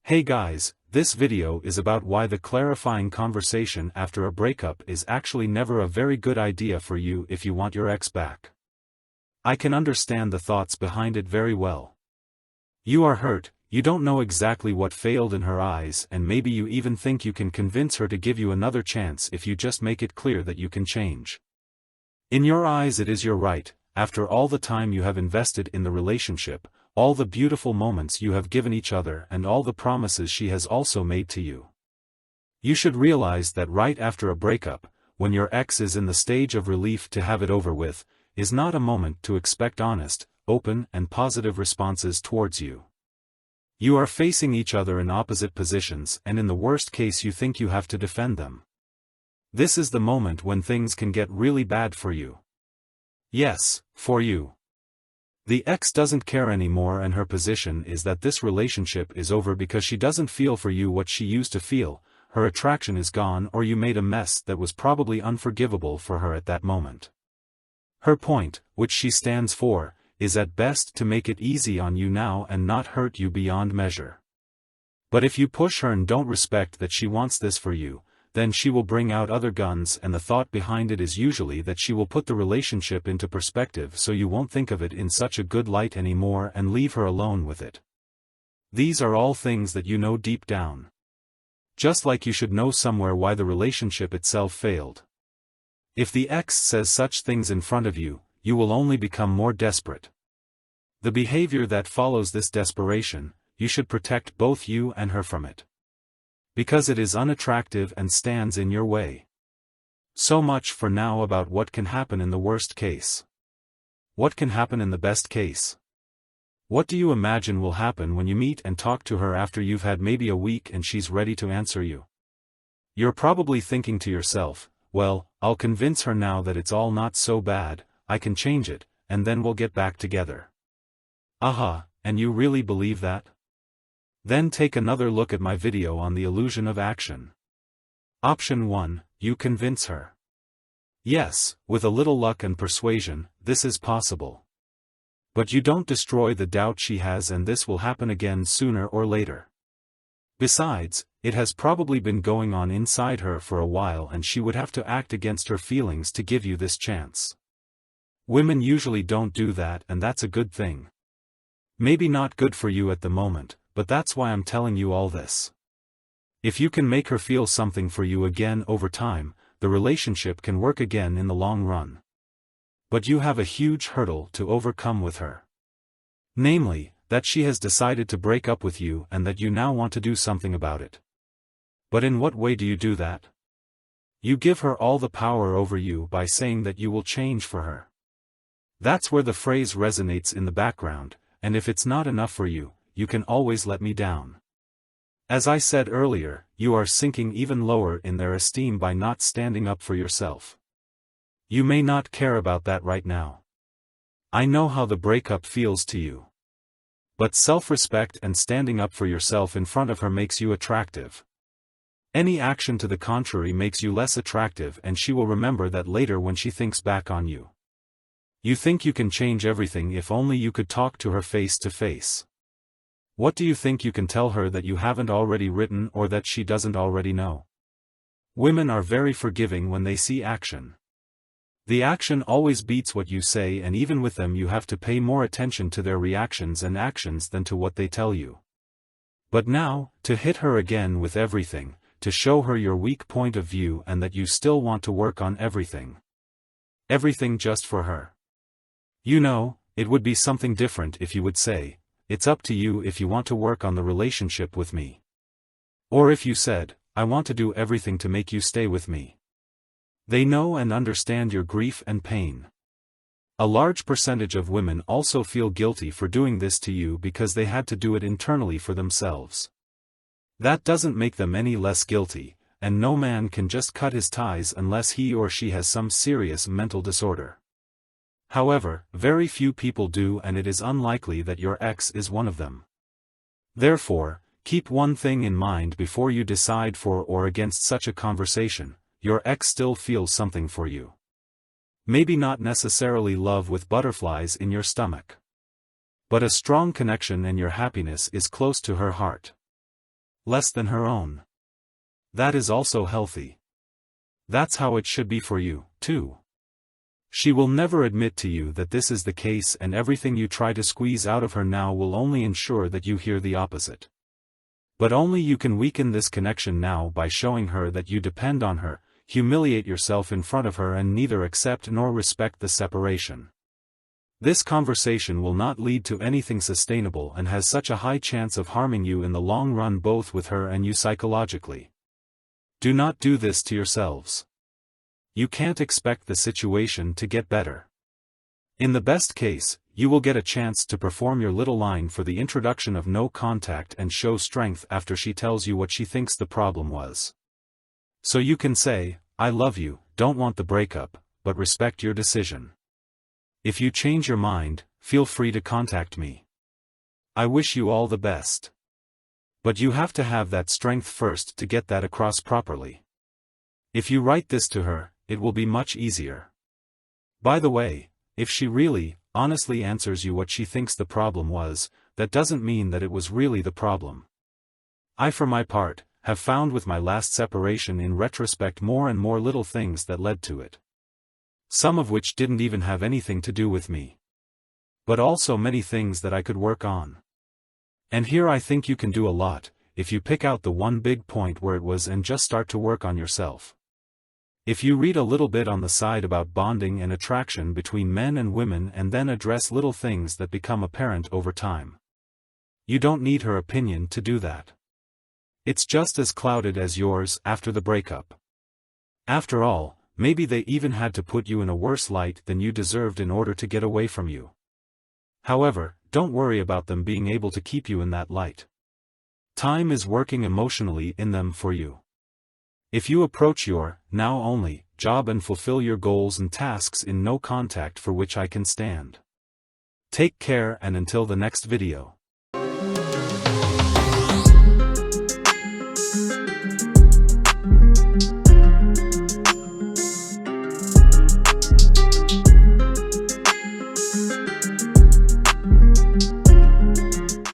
Hey guys, this video is about why the clarifying conversation after a breakup is actually never a very good idea for you if you want your ex back. I can understand the thoughts behind it very well. You are hurt, you don't know exactly what failed in her eyes, and maybe you even think you can convince her to give you another chance if you just make it clear that you can change. In your eyes it is your right, after all the time you have invested in the relationship, all the beautiful moments you have given each other and all the promises she has also made to you. You should realize that right after a breakup, when your ex is in the stage of relief to have it over with, is not a moment to expect honest, open and positive responses towards you. You are facing each other in opposite positions, and in the worst case you think you have to defend them. This is the moment when things can get really bad for you. Yes, for you. The ex doesn't care anymore, and her position is that this relationship is over because she doesn't feel for you what she used to feel, her attraction is gone, or you made a mess that was probably unforgivable for her at that moment. Her point, which she stands for, is at best to make it easy on you now and not hurt you beyond measure. But if you push her and don't respect that she wants this for you, then she will bring out other guns, and the thought behind it is usually that she will put the relationship into perspective so you won't think of it in such a good light anymore and leave her alone with it. These are all things that you know deep down. Just like you should know somewhere why the relationship itself failed. If the ex says such things in front of you, you will only become more desperate. The behavior that follows this desperation, you should protect both you and her from it. Because it is unattractive and stands in your way. So much for now about what can happen in the worst case. What can happen in the best case? What do you imagine will happen when you meet and talk to her after you've had maybe a week and she's ready to answer you? You're probably thinking to yourself, well, I'll convince her now that it's all not so bad, I can change it, and then we'll get back together. Aha, and you really believe that? Then take another look at my video on the illusion of action. Option 1, you convince her. Yes, with a little luck and persuasion, this is possible. But you don't destroy the doubt she has, and this will happen again sooner or later. Besides, it has probably been going on inside her for a while, and she would have to act against her feelings to give you this chance. Women usually don't do that, and that's a good thing. Maybe not good for you at the moment, but that's why I'm telling you all this. If you can make her feel something for you again over time, the relationship can work again in the long run. But you have a huge hurdle to overcome with her. Namely, that she has decided to break up with you and that you now want to do something about it. But in what way do you do that? You give her all the power over you by saying that you will change for her. That's where the phrase resonates in the background, and if it's not enough for you, you can always let me down. As I said earlier, you are sinking even lower in their esteem by not standing up for yourself. You may not care about that right now. I know how the breakup feels to you. But self-respect and standing up for yourself in front of her makes you attractive. Any action to the contrary makes you less attractive, and she will remember that later when she thinks back on you. You think you can change everything if only you could talk to her face to face. What do you think you can tell her that you haven't already written or that she doesn't already know? Women are very forgiving when they see action. The action always beats what you say, and even with them you have to pay more attention to their reactions and actions than to what they tell you. But now, to hit her again with everything, to show her your weak point of view and that you still want to work on everything. Everything just for her. You know, it would be something different if you would say, it's up to you if you want to work on the relationship with me. Or if you said, I want to do everything to make you stay with me. They know and understand your grief and pain. A large percentage of women also feel guilty for doing this to you because they had to do it internally for themselves. That doesn't make them any less guilty, and no man can just cut his ties unless he or she has some serious mental disorder. However, very few people do, and it is unlikely that your ex is one of them. Therefore, keep one thing in mind before you decide for or against such a conversation: your ex still feels something for you. Maybe not necessarily love with butterflies in your stomach. But a strong connection, and your happiness is close to her heart. less than her own. That is also healthy. That's how it should be for you, too. She will never admit to you that this is the case, and everything you try to squeeze out of her now will only ensure that you hear the opposite. But only you can weaken this connection now by showing her that you depend on her, humiliate yourself in front of her, and neither accept nor respect the separation. This conversation will not lead to anything sustainable and has such a high chance of harming you in the long run, both with her and you psychologically. Do not do this to yourselves. You can't expect the situation to get better. In the best case, you will get a chance to perform your little line for the introduction of no contact and show strength after she tells you what she thinks the problem was. So you can say, "I love you, don't want the breakup, but respect your decision. If you change your mind, feel free to contact me. I wish you all the best." But you have to have that strength first to get that across properly. If you write this to her, it will be much easier. By the way, if she really, honestly answers you what she thinks the problem was, that doesn't mean that it was really the problem. I, for my part, have found with my last separation in retrospect more and more little things that led to it. Some of which didn't even have anything to do with me. But also many things that I could work on. And here I think you can do a lot, if you pick out the one big point where it was and just start to work on yourself. If you read a little bit on the side about bonding and attraction between men and women and then address little things that become apparent over time. You don't need her opinion to do that. It's just as clouded as yours after the breakup. After all, maybe they even had to put you in a worse light than you deserved in order to get away from you. However, don't worry about them being able to keep you in that light. Time is working emotionally in them for you. If you approach your, now only, job and fulfill your goals and tasks in no contact, for which I can stand. Take care, and until the next video.